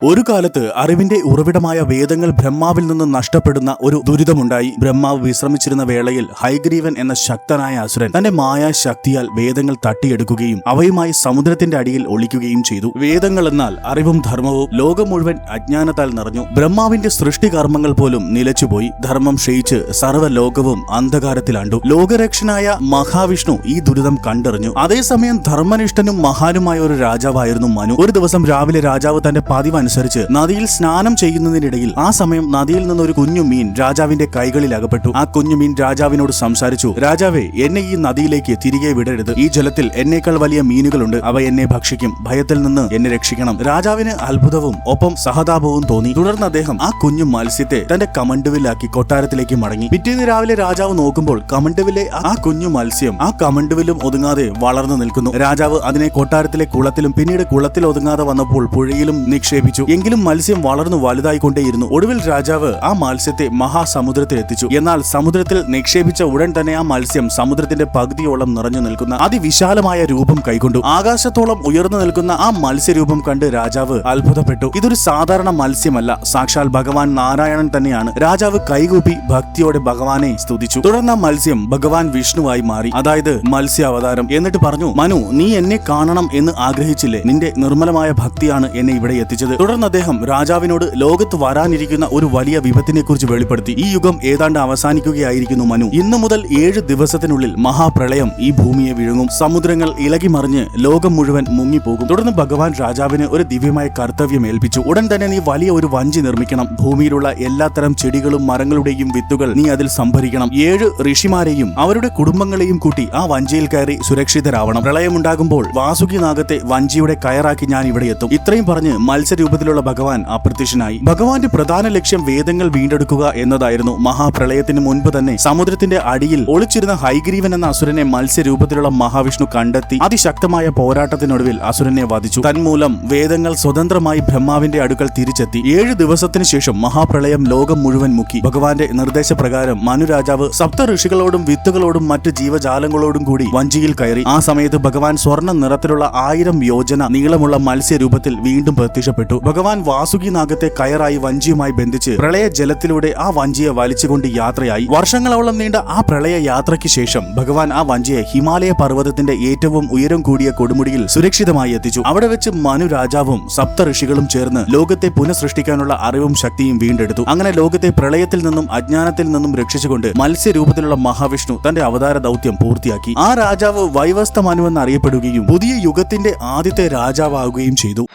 ഒരു കാലത്ത് അറിവിന്റെ ഉറവിടമായ വേദങ്ങൾ ബ്രഹ്മാവിൽ നിന്ന് നഷ്ടപ്പെടുന്ന ഒരു ദുരിതമുണ്ടായി. ബ്രഹ്മാവ് വിശ്രമിച്ചിരുന്ന വേളയിൽ ഹയഗ്രീവൻ എന്ന ശക്തനായ അസുരൻ തന്റെ മായാശക്തിയാൽ വേദങ്ങൾ തട്ടിയെടുക്കുകയും അവയുമായി സമുദ്രത്തിന്റെ അടിയിൽ ഒളിക്കുകയും ചെയ്തു. വേദങ്ങൾ എന്നാൽ അറിവും ധർമ്മവും. ലോകം മുഴുവൻ അജ്ഞാനത്താൽ നിറഞ്ഞു. ബ്രഹ്മാവിന്റെ സൃഷ്ടികർമ്മങ്ങൾ പോലും നിലച്ചുപോയി. ധർമ്മം ക്ഷയിച്ച് സർവ്വലോകവും അന്ധകാരത്തിലാണ്ടു. ലോകരക്ഷനായ മഹാവിഷ്ണു ഈ ദുരിതം കണ്ടറിഞ്ഞു. അതേസമയം ധർമ്മനിഷ്ഠനും മഹാനുമായ ഒരു രാജാവായിരുന്നു മനു. ഒരു ദിവസം രാവിലെ രാജാവ് തന്റെ പതിവ് അനുസരിച്ച് നദിയിൽ സ്നാനം ചെയ്യുന്നതിനിടയിൽ ആ സമയം നദിയിൽ നിന്നൊരു കുഞ്ഞു മീൻ രാജാവിന്റെ കൈകളിൽ അകപ്പെട്ടു. ആ കുഞ്ഞു മീൻ രാജാവിനോട് സംസാരിച്ചു. രാജാവേ, എന്നെ ഈ നദിയിലേക്ക് തിരികെ വിടരുത്. ഈ ജലത്തിൽ എന്നേക്കാൾ വലിയ മീനുകളുണ്ട്. അവ എന്നെ ഭക്ഷിക്കും. ഭയത്തിൽ നിന്ന് എന്നെ രക്ഷിക്കണം. രാജാവിന് അത്ഭുതവും ഒപ്പം സഹതാപവും തോന്നി. തുടർന്ന് അദ്ദേഹം ആ കുഞ്ഞു മത്സ്യത്തെ തന്റെ കമണ്ടുവിലാക്കി കൊട്ടാരത്തിലേക്ക് മടങ്ങി. പിറ്റേന്ന് രാവിലെ രാജാവ് നോക്കുമ്പോൾ കമണ്ടുവിലെ ആ കുഞ്ഞു മത്സ്യം ആ കമണ്ടുവിലും ഒതുങ്ങാതെ വളർന്നു നിൽക്കുന്നു. രാജാവ് അതിനെ കൊട്ടാരത്തിലെ കുളത്തിലും പിന്നീട് കുളത്തിൽ ഒതുങ്ങാതെ വന്നപ്പോൾ പുഴയിലും നിക്ഷേപിച്ചു. എങ്കിലും മത്സ്യം വളർന്നു വലുതായിക്കൊണ്ടേയിരുന്നു. ഒടുവിൽ രാജാവ് ആ മത്സ്യത്തെ മഹാസമുദ്രത്തിൽ എത്തിച്ചു. എന്നാൽ സമുദ്രത്തിൽ നിക്ഷേപിച്ച ഉടൻ തന്നെ ആ മത്സ്യം സമുദ്രത്തിന്റെ പകുതിയോളം നിറഞ്ഞു നിൽക്കുന്ന അതിവിശാലമായ രൂപം കൈക്കൊണ്ടു. ആകാശത്തോളം ഉയർന്നു നിൽക്കുന്ന ആ മത്സ്യരൂപം കണ്ട് രാജാവ് അത്ഭുതപ്പെട്ടു. ഇതൊരു സാധാരണ മത്സ്യമല്ല, സാക്ഷാൽ ഭഗവാൻ നാരായണൻ തന്നെയാണ്. രാജാവ് കൈകൂപ്പി ഭക്തിയോടെ ഭഗവാനെ സ്തുതിച്ചു. തുടർന്ന് ആ മത്സ്യം ഭഗവാൻ വിഷ്ണുവായി മാറി, അതായത് മത്സ്യാവതാരം. എന്നിട്ട് പറഞ്ഞു, മനു, നീ എന്നെ കാണണം എന്ന് ആഗ്രഹിച്ചില്ലേ? നിന്റെ നിർമ്മലമായ ഭക്തിയാണ് എന്നെ ഇവിടെ എത്തിച്ചത്. തുടർന്ന് അദ്ദേഹം രാജാവിനോട് ലോകത്ത് വരാനിരിക്കുന്ന ഒരു വലിയ വിപത്തിനെ കുറിച്ച് വെളിപ്പെടുത്തി. ഈ യുഗം ഏതാണ്ട് അവസാനിക്കുകയായിരിക്കുന്നു മനു. ഇന്നു മുതൽ 7 ദിവസത്തിനുള്ളിൽ മഹാപ്രളയം ഈ ഭൂമിയെ വിഴുങ്ങും. സമുദ്രങ്ങൾ ഇളകി മറിഞ്ഞ് ലോകം മുഴുവൻ മുങ്ങിപ്പോകും. തുടർന്ന് ഭഗവാൻ രാജാവിന് ഒരു ദിവ്യമായ കർത്തവ്യം ഏൽപ്പിച്ചു. ഉടൻ തന്നെ നീ വലിയ ഒരു വഞ്ചി നിർമ്മിക്കണം. ഭൂമിയിലുള്ള എല്ലാത്തരം ചെടികളും മരങ്ങളുടെയും വിത്തുകൾ നീ അതിൽ സംഭരിക്കണം. 7 ഋഷിമാരെയും അവരുടെ കുടുംബങ്ങളെയും കൂട്ടി ആ വഞ്ചിയിൽ കയറി സുരക്ഷിതരാവണം. പ്രളയമുണ്ടാകുമ്പോൾ വാസുകി നാഗത്തെ വഞ്ചിയുടെ കയറാക്കി ഞാൻ ഇവിടെ എത്തും. ഇത്രയും പറഞ്ഞ് മത്സ്യരൂപത്തിലുള്ള ഭഗവാൻ അപ്രത്യക്ഷനായി. ഭഗവാന്റെ പ്രധാന ലക്ഷ്യം വേദങ്ങൾ വീണ്ടെടുക്കുക എന്നതായിരുന്നു. മഹാപ്രളയത്തിന് മുൻപ് തന്നെ സമുദ്രത്തിന്റെ അടിയിൽ ഒളിച്ചിരുന്ന ഹയഗ്രീവൻ എന്ന അസുരനെ മത്സ്യരൂപത്തിലുള്ള മഹാവിഷ്ണു കണ്ടെത്തി അതിശക്തമായ പോരാട്ടത്തിനൊടുവിൽ അസുരനെ വധിച്ചു. തന്മൂലം വേദങ്ങൾ സ്വതന്ത്രമായി ബ്രഹ്മാവിന്റെ അടുക്കൽ തിരിച്ചെത്തി. 7 ദിവസത്തിന് ശേഷം മഹാപ്രളയം ലോകം മുഴുവൻ മുക്കി. ഭഗവാന്റെ നിർദ്ദേശപ്രകാരം മനുരാജാവ് സപ്ത ഋഷികളോടും വിത്തുകളോടും മറ്റ് ജീവജാലങ്ങളോടും കൂടി വഞ്ചിയിൽ കയറി. ആ സമയത്ത് ഭഗവാൻ സ്വർണ്ണ നിറത്തിലുള്ള 1000 യോജന നീളമുള്ള മത്സ്യരൂപത്തിൽ വീണ്ടും പ്രത്യക്ഷപ്പെട്ടു. ഭഗവാൻ വാസുകി നാഗത്തെ കയറായി വഞ്ചിയുമായി ബന്ധിച്ച് പ്രളയ ജലത്തിലൂടെ ആ വഞ്ചിയെ വലിച്ചുകൊണ്ട് യാത്രയായി. വർഷങ്ങളോളം നീണ്ട ആ പ്രളയ യാത്രയ്ക്ക് ശേഷം ഭഗവാൻ ആ വഞ്ചിയെ ഹിമാലയ പർവ്വതത്തിന്റെ ഏറ്റവും ഉയരം കൂടിയ കൊടുമുടിയിൽ സുരക്ഷിതമായി എത്തിച്ചു. അവിടെ വെച്ച് മനു രാജാവും സപ്ത ഋഷികളും ചേർന്ന് ലോകത്തെ പുനഃസൃഷ്ടിക്കാനുള്ള അറിവും ശക്തിയും വീണ്ടെടുത്തു. അങ്ങനെ ലോകത്തെ പ്രളയത്തിൽ നിന്നും അജ്ഞാനത്തിൽ നിന്നും രക്ഷിച്ചുകൊണ്ട് മത്സ്യരൂപത്തിലുള്ള മഹാവിഷ്ണു തന്റെ അവതാര ദൗത്യം പൂർത്തിയാക്കി. ആ രാജാവ് വൈവസ്ത മനു എന്നറിയപ്പെടുകയും പുതിയ യുഗത്തിന്റെ ആദ്യത്തെ രാജാവാകുകയും ചെയ്തു.